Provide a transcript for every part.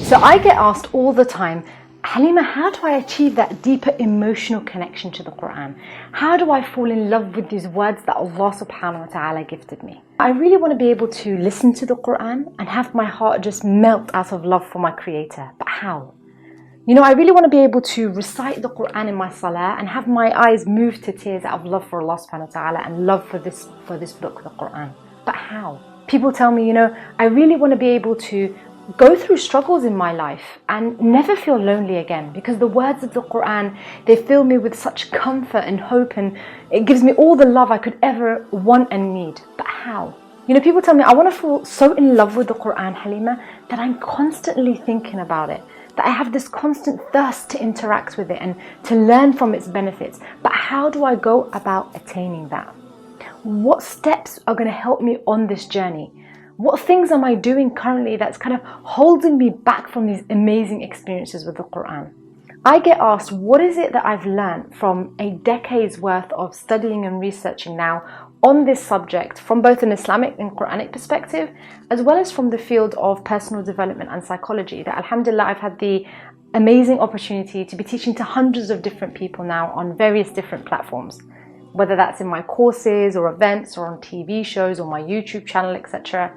So I get asked all the time, Halimah, how do I achieve that deeper emotional connection to the Quran? How do I fall in love with these words that Allah subhanahu wa ta'ala gifted me? I really want to be able to listen to the Quran and have my heart just melt out of love for my Creator. But how? You know, I really want to be able to recite the Quran in my salah and have my eyes move to tears out of love for Allah subhanahu wa ta'ala and love for this book, the Quran. But how? People tell me, you know, I really want to be able to go through struggles in my life and never feel lonely again, because the words of the Quran, they fill me with such comfort and hope, and it gives me all the love I could ever want and need. But how? You know, people tell me, I want to fall so in love with the Quran, Halimah, that I'm constantly thinking about it, that I have this constant thirst to interact with it and to learn from its benefits. But how do I go about attaining that? What steps are going to help me on this journey? What things am I doing currently that's kind of holding me back from these amazing experiences with the Quran? I get asked, what is it that I've learned from a decade's worth of studying and researching now on this subject, from both an Islamic and Quranic perspective, as well as from the field of personal development and psychology, that alhamdulillah I've had the amazing opportunity to be teaching to hundreds of different people now on various different platforms, whether that's in my courses or events or on TV shows or my YouTube channel, etc.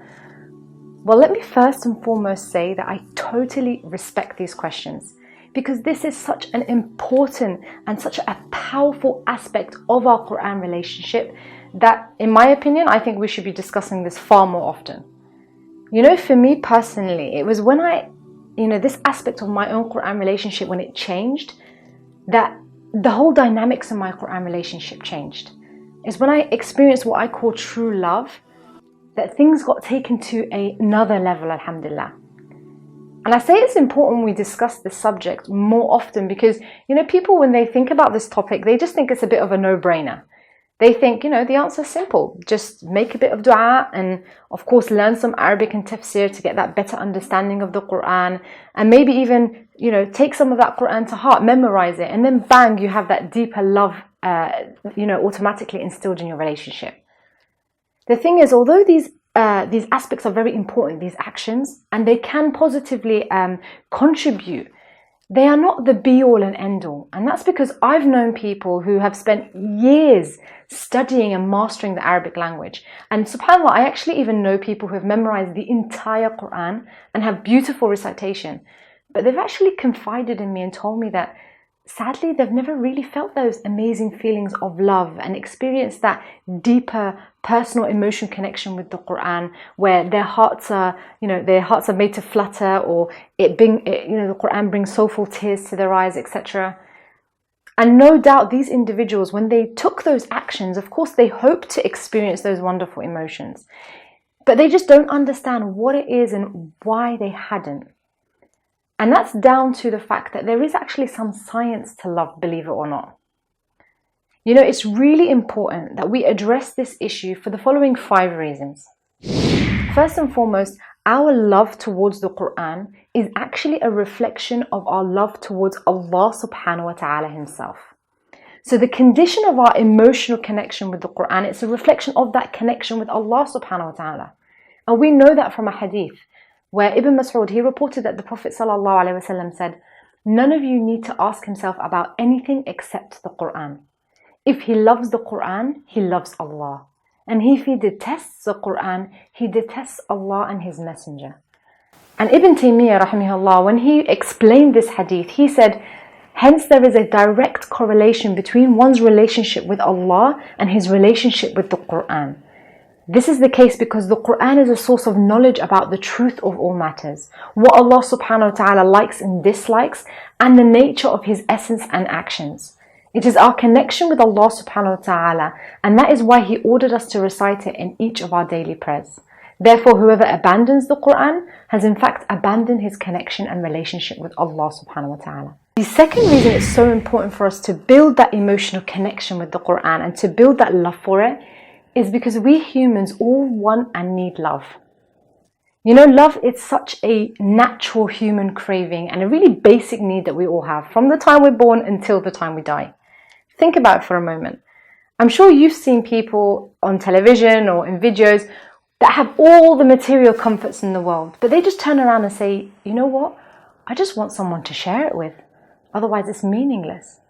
Well, let me first and foremost say that I totally respect these questions, because this is such an important and such a powerful aspect of our Quran relationship that, in my opinion, I think we should be discussing this far more often. You know, for me personally, it was when this aspect of my own Quran relationship, when it changed, that the whole dynamics of my Quran relationship changed. It's when I experienced what I call true love, that things got taken to another level, alhamdulillah. And I say it's important we discuss this subject more often, because, you know, people, when they think about this topic, they just think it's a bit of a no-brainer. They think, you know, the answer is simple. Just make a bit of dua and, of course, learn some Arabic and tafsir to get that better understanding of the Quran, and maybe even, you know, take some of that Quran to heart, memorize it, and then bang, you have that deeper love, automatically instilled in your relationship. The thing is, although these aspects are very important, these actions, and they can positively contribute, they are not the be-all and end-all. And that's because I've known people who have spent years studying and mastering the Arabic language. And subhanAllah, I actually even know people who have memorized the entire Quran and have beautiful recitation. But they've actually confided in me and told me that, sadly, they've never really felt those amazing feelings of love and experienced that deeper personal emotional connection with the Quran, where their hearts are made to flutter, or the Quran brings soulful tears to their eyes, etc. And no doubt these individuals, when they took those actions, of course they hope to experience those wonderful emotions, but they just don't understand what it is and why they hadn't. And that's down to the fact that there is actually some science to love, believe it or not. You know, it's really important that we address this issue for the following 5 reasons. First and foremost, our love towards the Quran is actually a reflection of our love towards Allah subhanahu wa ta'ala himself. So the condition of our emotional connection with the Quran, it's a reflection of that connection with Allah subhanahu wa ta'ala. And we know that from a hadith, where Ibn Mas'ud, he reported that the Prophet ﷺ said, none of you need to ask himself about anything except the Quran. If he loves the Quran, he loves Allah. And if he detests the Quran, he detests Allah and his messenger. And Ibn Taymiyyah, rahimahullah, when he explained this hadith, he said, hence there is a direct correlation between one's relationship with Allah and his relationship with the Quran. This is the case because the Quran is a source of knowledge about the truth of all matters, what Allah subhanahu wa ta'ala likes and dislikes, and the nature of his essence and actions. It is our connection with Allah subhanahu wa ta'ala, and that is why he ordered us to recite it in each of our daily prayers. Therefore, whoever abandons the Quran has in fact abandoned his connection and relationship with Allah subhanahu wa ta'ala. The second reason it's so important for us to build that emotional connection with the Quran and to build that love for it is because we humans all want and need love. You know, love is such a natural human craving and a really basic need that we all have from the time we're born until the time we die. Think about it for a moment. I'm sure you've seen people on television or in videos that have all the material comforts in the world, but they just turn around and say, you know what? I just want someone to share it with. Otherwise, it's meaningless.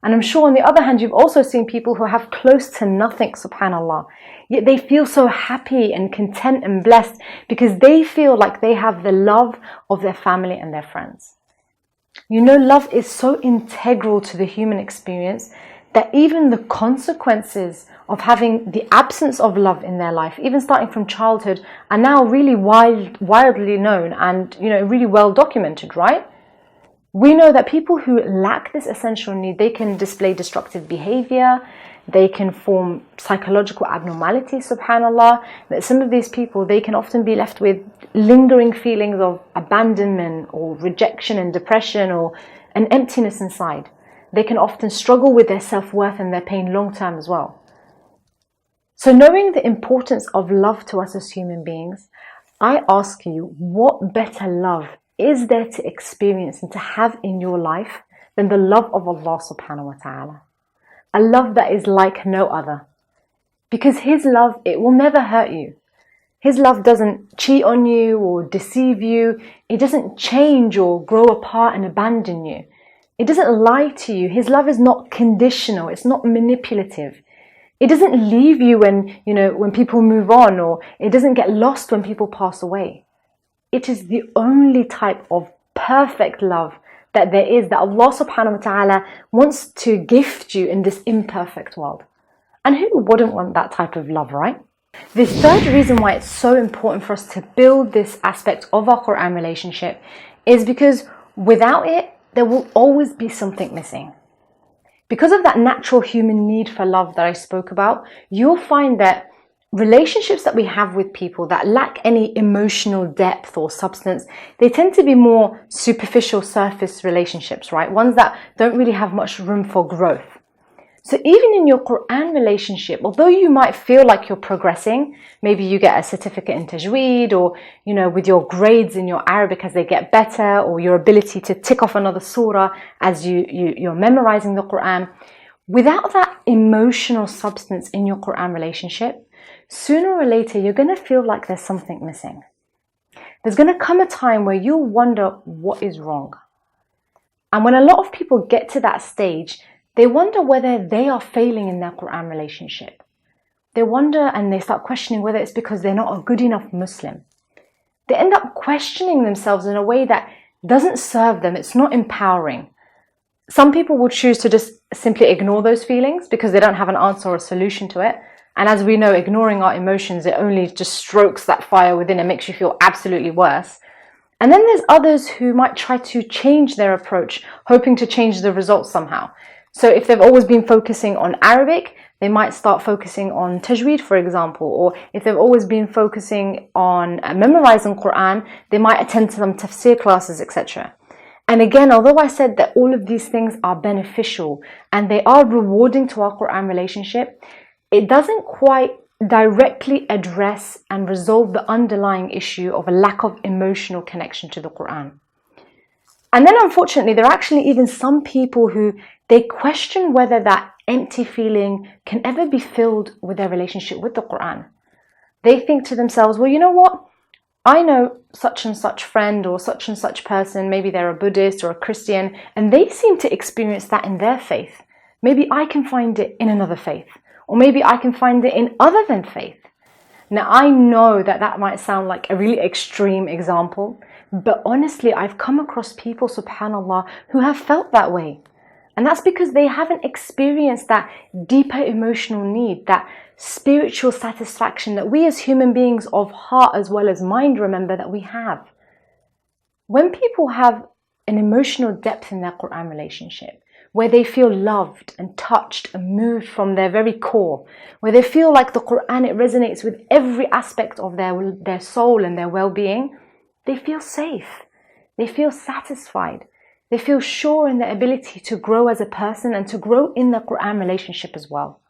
And I'm sure on the other hand, you've also seen people who have close to nothing, subhanAllah, yet they feel so happy and content and blessed because they feel like they have the love of their family and their friends. You know, love is so integral to the human experience that even the consequences of having the absence of love in their life, even starting from childhood, are now really widely known and, you know, really well documented, right? We know that people who lack this essential need, they can display destructive behavior, they can form psychological abnormalities, subhanAllah. That some of these people, they can often be left with lingering feelings of abandonment or rejection and depression or an emptiness inside. They can often struggle with their self-worth and their pain long term as well. So knowing the importance of love to us as human beings, I ask you, what better love is there to experience and to have in your life than the love of Allah subhanahu wa ta'ala? A love that is like no other. Because His love, it will never hurt you. His love doesn't cheat on you or deceive you. It doesn't change or grow apart and abandon you. It doesn't lie to you. His love is not conditional. It's not manipulative. It doesn't leave you when people move on, or it doesn't get lost when people pass away. It is the only type of perfect love that there is, that Allah subhanahu wa ta'ala wants to gift you in this imperfect world. And who wouldn't want that type of love, right? The third reason why it's so important for us to build this aspect of our Quran relationship is because without it, there will always be something missing. Because of that natural human need for love that I spoke about, you'll find that relationships that we have with people that lack any emotional depth or substance, they tend to be more superficial surface relationships, right? Ones that don't really have much room for growth. So even in your Quran relationship, although you might feel like you're progressing, maybe you get a certificate in tajweed, or, you know, with your grades in your Arabic as they get better, or your ability to tick off another surah as you're memorizing the Quran, without that emotional substance in your Quran relationship, sooner or later you're going to feel like there's something missing. There's going to come a time where you'll wonder what is wrong. And when a lot of people get to that stage, they wonder whether they are failing in their Quran relationship. They wonder and they start questioning whether it's because they're not a good enough Muslim. They end up questioning themselves in a way that doesn't serve them. It's not empowering. Some people will choose to just simply ignore those feelings because they don't have an answer or a solution to it. And as we know, ignoring our emotions, it only just strokes that fire within and makes you feel absolutely worse. And then there's others who might try to change their approach, hoping to change the results somehow. So if they've always been focusing on Arabic, they might start focusing on tajweed, for example. Or if they've always been focusing on memorizing Quran, they might attend some tafsir classes, etc. And again, although I said that all of these things are beneficial and they are rewarding to our Quran relationship, it doesn't quite directly address and resolve the underlying issue of a lack of emotional connection to the Quran. And then unfortunately, there are actually even some people who they question whether that empty feeling can ever be filled with their relationship with the Quran. They think to themselves, well, you know what? I know such and such friend or such and such person, maybe they're a Buddhist or a Christian, and they seem to experience that in their faith. Maybe I can find it in another faith, or maybe I can find it in other than faith. Now, I know that that might sound like a really extreme example, but honestly, I've come across people, subhanAllah, who have felt that way. And that's because they haven't experienced that deeper emotional need, that spiritual satisfaction that we as human beings of heart as well as mind remember that we have. When people have an emotional depth in their Quran relationship, where they feel loved and touched and moved from their very core, where they feel like the Quran, it resonates with every aspect of their soul and their well-being, they feel safe, they feel satisfied, they feel sure in their ability to grow as a person and to grow in the Quran relationship as well.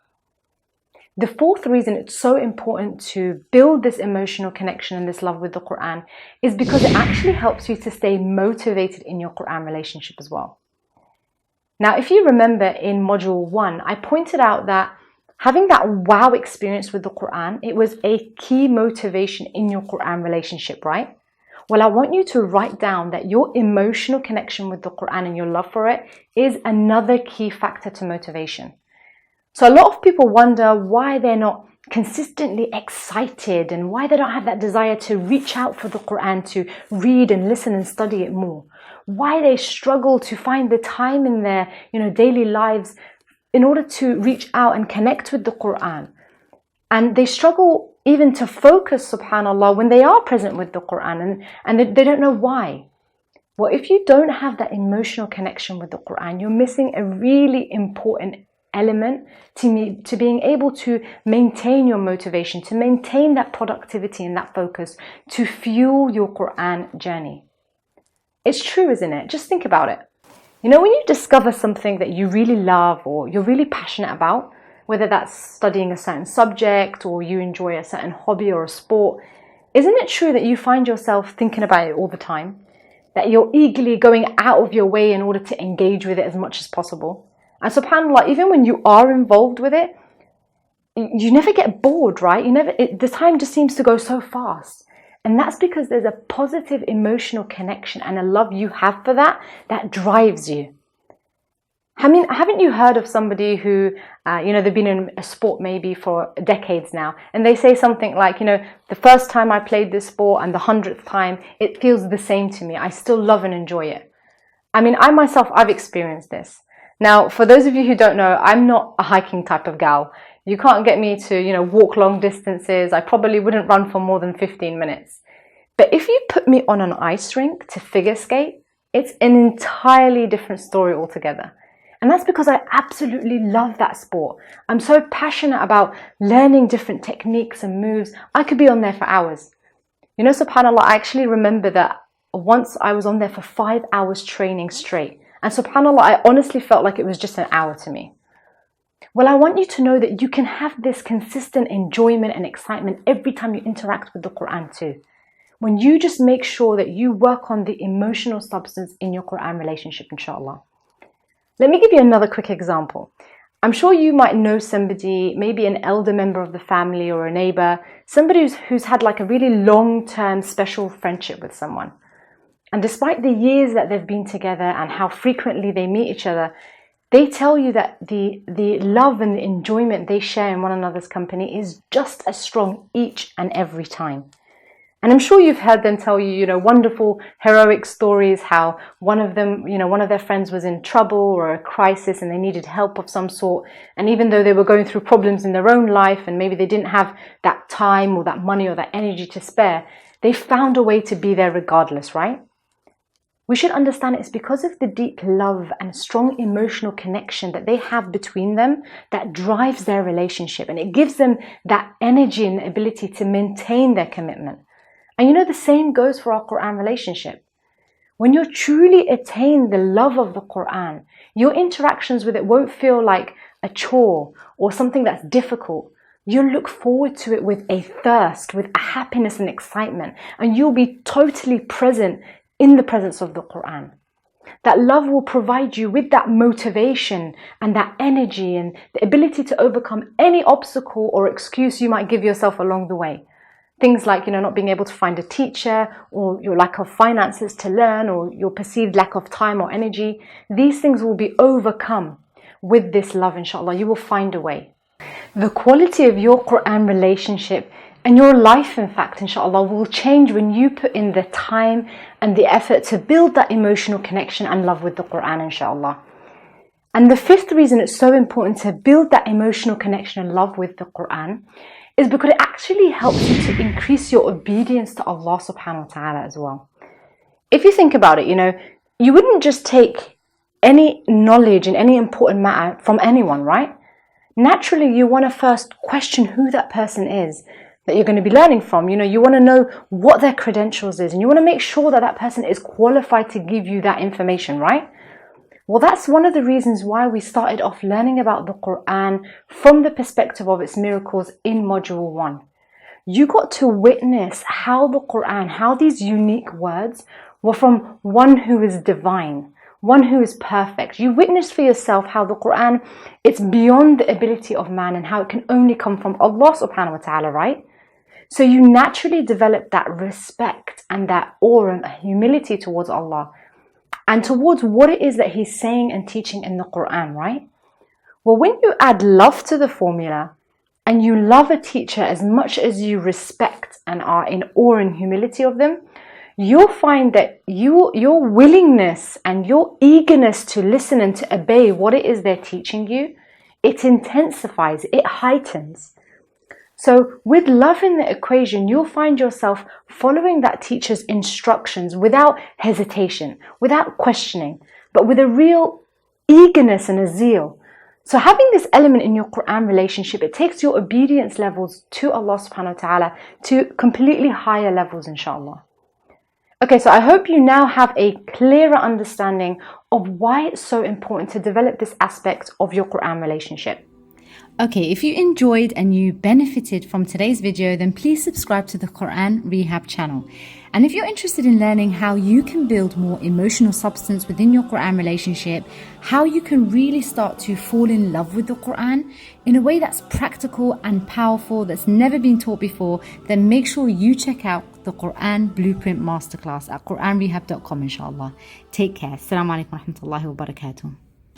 The fourth reason it's so important to build this emotional connection and this love with the Quran is because it actually helps you to stay motivated in your Quran relationship as well. Now, if you remember in module 1, I pointed out that having that wow experience with the Quran, it was a key motivation in your Quran relationship, right? Well, I want you to write down that your emotional connection with the Quran and your love for it is another key factor to motivation. So a lot of people wonder why they're not consistently excited and why they don't have that desire to reach out for the Quran, to read and listen and study it more. Why they struggle to find the time in their daily lives in order to reach out and connect with the Quran. And they struggle even to focus, subhanAllah, when they are present with the Quran, and they don't know why. Well, if you don't have that emotional connection with the Quran, you're missing a really important element to being able to maintain your motivation, to maintain that productivity and that focus, to fuel your Quran journey. It's true, isn't it? Just think about it. When you discover something that you really love or you're really passionate about, whether that's studying a certain subject or you enjoy a certain hobby or a sport, isn't it true that you find yourself thinking about it all the time? That you're eagerly going out of your way in order to engage with it as much as possible? And subhanAllah, even when you are involved with it, you never get bored, right? The time just seems to go so fast. And that's because there's a positive emotional connection and a love you have for that drives you. Haven't you heard of somebody who, they've been in a sport maybe for decades now, and they say something like, the first time I played this sport and the 100th time, it feels the same to me. I still love and enjoy it. I myself, I've experienced this. Now, for those of you who don't know, I'm not a hiking type of gal. You can't get me to, walk long distances. I probably wouldn't run for more than 15 minutes. But if you put me on an ice rink to figure skate, it's an entirely different story altogether. And that's because I absolutely love that sport. I'm so passionate about learning different techniques and moves. I could be on there for hours. SubhanAllah, I actually remember that once I was on there for 5 hours training straight. And subhanAllah, I honestly felt like it was just an hour to me. Well, I want you to know that you can have this consistent enjoyment and excitement every time you interact with the Quran too. When you just make sure that you work on the emotional substance in your Quran relationship, inshallah. Let me give you another quick example. I'm sure you might know somebody, maybe an elder member of the family or a neighbor, somebody who's had like a really long-term special friendship with someone. And despite the years that they've been together and how frequently they meet each other, they tell you that the love and the enjoyment they share in one another's company is just as strong each and every time. And I'm sure you've heard them tell you, wonderful, heroic stories, how one of their friends was in trouble or a crisis and they needed help of some sort. And even though they were going through problems in their own life and maybe they didn't have that time or that money or that energy to spare, they found a way to be there regardless, right? We should understand it's because of the deep love and strong emotional connection that they have between them that drives their relationship. And it gives them that energy and the ability to maintain their commitment. And the same goes for our Quran relationship. When you truly attain the love of the Quran, your interactions with it won't feel like a chore or something that's difficult. You'll look forward to it with a thirst, with a happiness and excitement, and you'll be totally present in the presence of the Quran. That love will provide you with that motivation and that energy and the ability to overcome any obstacle or excuse you might give yourself along the way. Things like, not being able to find a teacher or your lack of finances to learn or your perceived lack of time or energy. These things will be overcome with this love, inshallah. You will find a way. The quality of your Quran relationship and your life, in fact, inshallah, will change when you put in the time and the effort to build that emotional connection and love with the Quran, inshallah. And the fifth reason it's so important to build that emotional connection and love with the Quran is because it actually helps you to increase your obedience to Allah subhanahu wa ta'ala as well. If you think about it, you wouldn't just take any knowledge in any important matter from anyone, right? Naturally, you want to first question who that person is that you're going to be learning from. You want to know what their credentials is, and you want to make sure that that person is qualified to give you that information, right? Well, that's one of the reasons why we started off learning about the Quran from the perspective of its miracles in Module 1. You got to witness how the Quran, how these unique words were from one who is divine, one who is perfect. You witnessed for yourself how the Quran, it's beyond the ability of man and how it can only come from Allah subhanahu wa ta'ala, right? So you naturally develop that respect and that awe and humility towards Allah and towards what it is that He's saying and teaching in the Quran, right? Well, when you add love to the formula and you love a teacher as much as you respect and are in awe and humility of them, you'll find that your willingness and your eagerness to listen and to obey what it is they're teaching you, it intensifies, it heightens. So with love in the equation, you'll find yourself following that teacher's instructions without hesitation, without questioning, but with a real eagerness and a zeal. So having this element in your Quran relationship, it takes your obedience levels to Allah subhanahu wa ta'ala to completely higher levels, inshallah. Okay, so I hope you now have a clearer understanding of why it's so important to develop this aspect of your Quran relationship. Okay, if you enjoyed and you benefited from today's video, then please subscribe to the Quran Rehab channel. And if you're interested in learning how you can build more emotional substance within your Quran relationship, how you can really start to fall in love with the Quran in a way that's practical and powerful, that's never been taught before, then make sure you check out the Quran Blueprint Masterclass at quranrehab.com, inshallah. Take care. Assalamu alaikum wa rahmatullahi wa barakatuh.